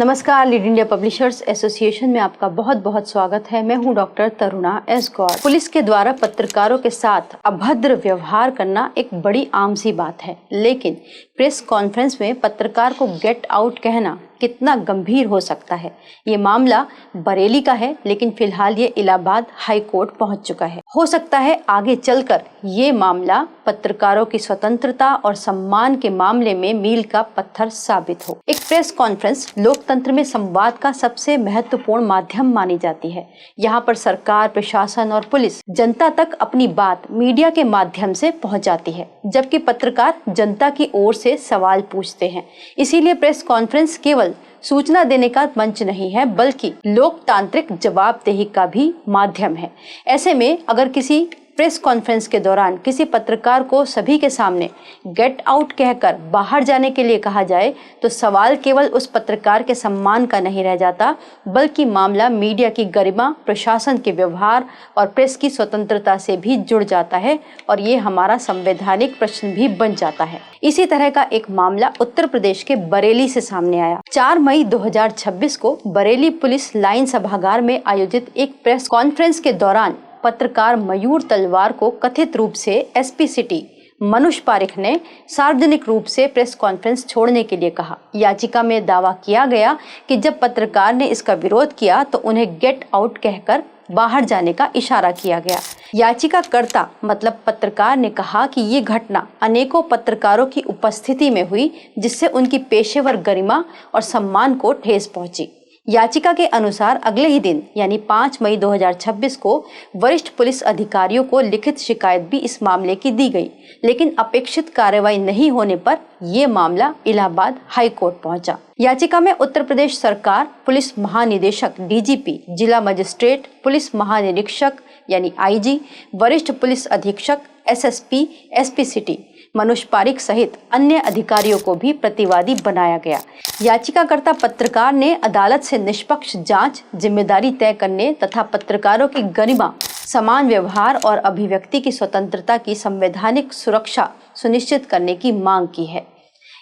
नमस्कार, lead India publishers association में आपका बहुत बहुत स्वागत है। मैं हूं डॉक्टर तरुणा एस गौर। पुलिस के द्वारा पत्रकारों के साथ अभद्र व्यवहार करना एक बड़ी आम सी बात है, लेकिन प्रेस कॉन्फ्रेंस में पत्रकार को गेट आउट कहना कितना गंभीर हो सकता है। ये मामला बरेली का है, लेकिन फिलहाल ये इलाहाबाद हाई कोर्ट पहुंच चुका है। हो सकता है आगे चलकर ये मामला पत्रकारों की स्वतंत्रता और सम्मान के मामले में मील का पत्थर साबित हो। एक प्रेस कॉन्फ्रेंस लोकतंत्र में संवाद का सबसे महत्वपूर्ण माध्यम मानी जाती है। यहाँ पर सरकार, प्रशासन और पुलिस जनता तक अपनी बात मीडिया के माध्यम से पहुँचाती है, जबकि पत्रकार जनता की ओर से सवाल पूछते हैं। इसीलिए प्रेस कॉन्फ्रेंस केवल सूचना देने का मंच नहीं है, बल्कि लोकतांत्रिक जवाबदेही का भी माध्यम है। ऐसे में अगर किसी प्रेस कॉन्फ्रेंस के दौरान किसी पत्रकार को सभी के सामने गेट आउट कहकर बाहर जाने के लिए कहा जाए, तो सवाल केवल उस पत्रकार के सम्मान का नहीं रह जाता, बल्कि मामला मीडिया की गरिमा, प्रशासन के व्यवहार और प्रेस की स्वतंत्रता से भी जुड़ जाता है और ये हमारा संवैधानिक प्रश्न भी बन जाता है। इसी तरह का एक मामला उत्तर प्रदेश के बरेली से सामने आया। 4 मई 2026 को बरेली पुलिस लाइन सभागार में आयोजित एक प्रेस कॉन्फ्रेंस के दौरान पत्रकार मयूर तलवार को कथित रूप से एसपी सिटी मनुष पारिख ने सार्वजनिक रूप से प्रेस कॉन्फ्रेंस छोड़ने के लिए कहा। याचिका में दावा किया गया कि जब पत्रकार ने इसका विरोध किया तो उन्हें गेट आउट कहकर बाहर जाने का इशारा किया गया। याचिकाकर्ता मतलब पत्रकार ने कहा कि ये घटना अनेकों पत्रकारों की उपस्थिति में हुई, जिससे उनकी पेशेवर गरिमा और सम्मान को ठेस पहुंची। याचिका के अनुसार अगले ही दिन यानी 5 मई 2026 को वरिष्ठ पुलिस अधिकारियों को लिखित शिकायत भी इस मामले की दी गई, लेकिन अपेक्षित कार्रवाई नहीं होने पर यह मामला इलाहाबाद हाई कोर्ट पहुंचा। याचिका में उत्तर प्रदेश सरकार, पुलिस महानिदेशक डीजीपी, जिला मजिस्ट्रेट, पुलिस महानिरीक्षक यानी आईजी, वरिष्ठ पुलिस अधीक्षक, एसएसपी, एसपी सिटी मनुष पारिख सहित अन्य अधिकारियों को भी प्रतिवादी बनाया गया। याचिकाकर्ता पत्रकार ने अदालत से निष्पक्ष जांच, जिम्मेदारी तय करने तथा पत्रकारों की गरिमा, समान व्यवहार और अभिव्यक्ति की स्वतंत्रता की संवैधानिक सुरक्षा सुनिश्चित करने की मांग की है।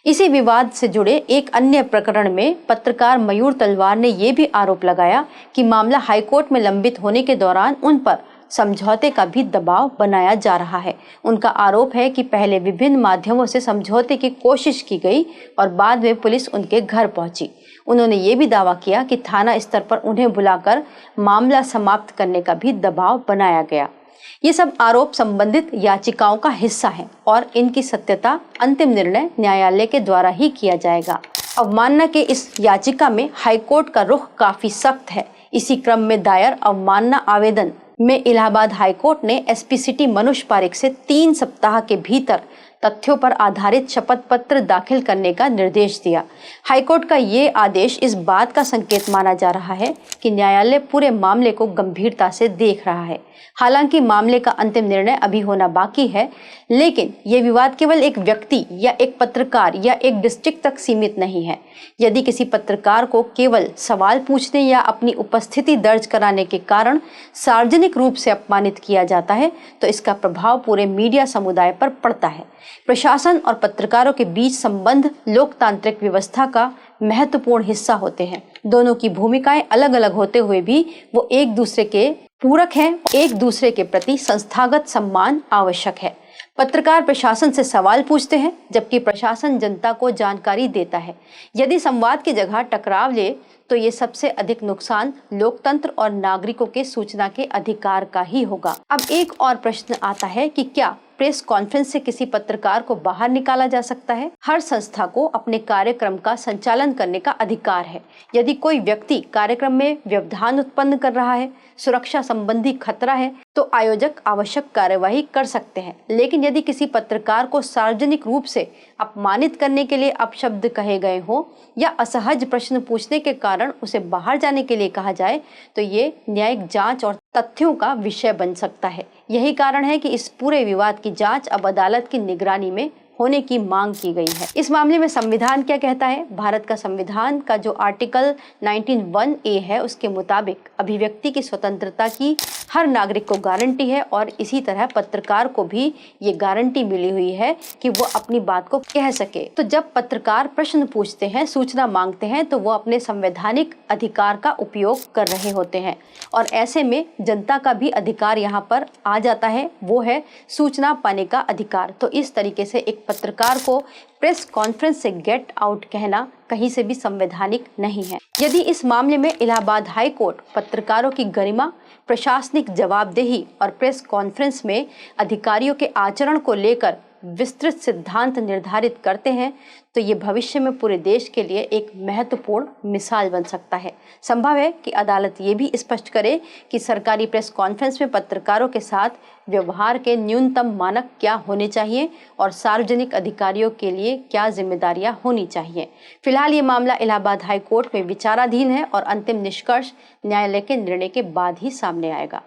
इसी विवाद से जुड़े एक अन्य प्रकरण में पत्रकार मयूर तलवार ने यह भी आरोप लगाया कि मामला हाईकोर्ट में लंबित होने के दौरान उन पर समझौते का भी दबाव बनाया जा रहा है। उनका आरोप है कि पहले विभिन्न माध्यमों से समझौते की कोशिश की गई और बाद में पुलिस उनके घर पहुंची। उन्होंने ये भी दावा किया कि थाना स्तर पर उन्हें बुलाकर मामला समाप्त करने का भी दबाव बनाया गया। ये सब आरोप संबंधित याचिकाओं का हिस्सा है और इनकी सत्यता अंतिम निर्णय न्यायालय के द्वारा ही किया जाएगा। अवमानना के इस याचिका में हाईकोर्ट का रुख काफी सख्त है। इसी क्रम में दायर अवमानना आवेदन में इलाहाबाद हाईकोर्ट ने एसपी सिटी मनुष पारिख से 3 सप्ताह के भीतर तथ्यों पर आधारित शपथ पत्र दाखिल करने का निर्देश दिया। हाईकोर्ट का ये आदेश इस बात का संकेत माना जा रहा है कि न्यायालय पूरे मामले को गंभीरता से देख रहा है। हालांकि मामले का अंतिम निर्णय अभी होना बाकी है, लेकिन ये विवाद केवल एक व्यक्ति या एक पत्रकार या एक डिस्ट्रिक्ट तक सीमित नहीं है। यदि किसी पत्रकार को केवल सवाल पूछने या अपनी उपस्थिति दर्ज कराने के कारण सार्वजनिक रूप से अपमानित किया जाता है, तो इसका प्रभाव पूरे मीडिया समुदाय पर पड़ता है। प्रशासन और पत्रकारों के बीच संबंध लोकतांत्रिक व्यवस्था का महत्वपूर्ण हिस्सा होते हैं। दोनों की भूमिकाएं अलग अलग होते हुए भी वो एक दूसरे के पूरक हैं। एक दूसरे के प्रति संस्थागत सम्मान आवश्यक है। पत्रकार प्रशासन से सवाल पूछते हैं, जबकि प्रशासन जनता को जानकारी देता है। यदि संवाद की जगह टकराव ले, तो ये सबसे अधिक नुकसान लोकतंत्र और नागरिकों के सूचना के अधिकार का ही होगा। अब एक और प्रश्न आता है कि क्या प्रेस कॉन्फ्रेंस से किसी पत्रकार को बाहर निकाला जा सकता है? हर संस्था को अपने कार्यक्रम का संचालन करने का अधिकार है। यदि कोई व्यक्ति कार्यक्रम में व्यवधान उत्पन्न कर रहा है, सुरक्षा संबंधी खतरा है, तो आयोजक आवश्यक कार्यवाही कर सकते हैं। लेकिन यदि किसी पत्रकार को सार्वजनिक रूप से अपमानित करने के लिए अपशब्द कहे गए हो या असहज प्रश्न पूछने के कारण उसे बाहर जाने के लिए कहा जाए, तो ये न्यायिक जांच और तथ्यों का विषय बन सकता है। यही कारण है कि इस पूरे विवाद की जांच अब अदालत की निगरानी में होने की मांग की गई है। इस मामले में संविधान क्या कहता है? भारत का संविधान का जो आर्टिकल 19(1)(a) है उसके मुताबिक अभिव्यक्ति की स्वतंत्रता की हर नागरिक को गारंटी है और इसी तरह पत्रकार को भी ये गारंटी मिली हुई है कि वो अपनी बात को कह सके। तो जब पत्रकार प्रश्न पूछते हैं, सूचना मांगते हैं, तो वो अपने संवैधानिक अधिकार का उपयोग कर रहे होते हैं और ऐसे में जनता का भी अधिकार यहाँ पर आ जाता है, वो है सूचना पाने का अधिकार। तो इस तरीके से एक पत्रकार को प्रेस कॉन्फ्रेंस से गेट आउट कहना कहीं से भी संवैधानिक नहीं है। यदि इस मामले में इलाहाबाद हाई कोर्ट पत्रकारों की गरिमा, प्रशासनिक जवाबदेही और प्रेस कॉन्फ्रेंस में अधिकारियों के आचरण को लेकर विस्तृत सिद्धांत निर्धारित करते हैं तो ये भविष्य में पूरे देश के लिए एक महत्वपूर्ण मिसाल बन सकता है। संभव है कि अदालत ये भी स्पष्ट करे कि सरकारी प्रेस कॉन्फ्रेंस में पत्रकारों के साथ व्यवहार के न्यूनतम मानक क्या होने चाहिए और सार्वजनिक अधिकारियों के लिए क्या जिम्मेदारियां होनी चाहिए। फिलहाल ये मामला इलाहाबाद हाई कोर्ट में विचाराधीन है और अंतिम निष्कर्ष न्यायालय के निर्णय के बाद ही सामने आएगा।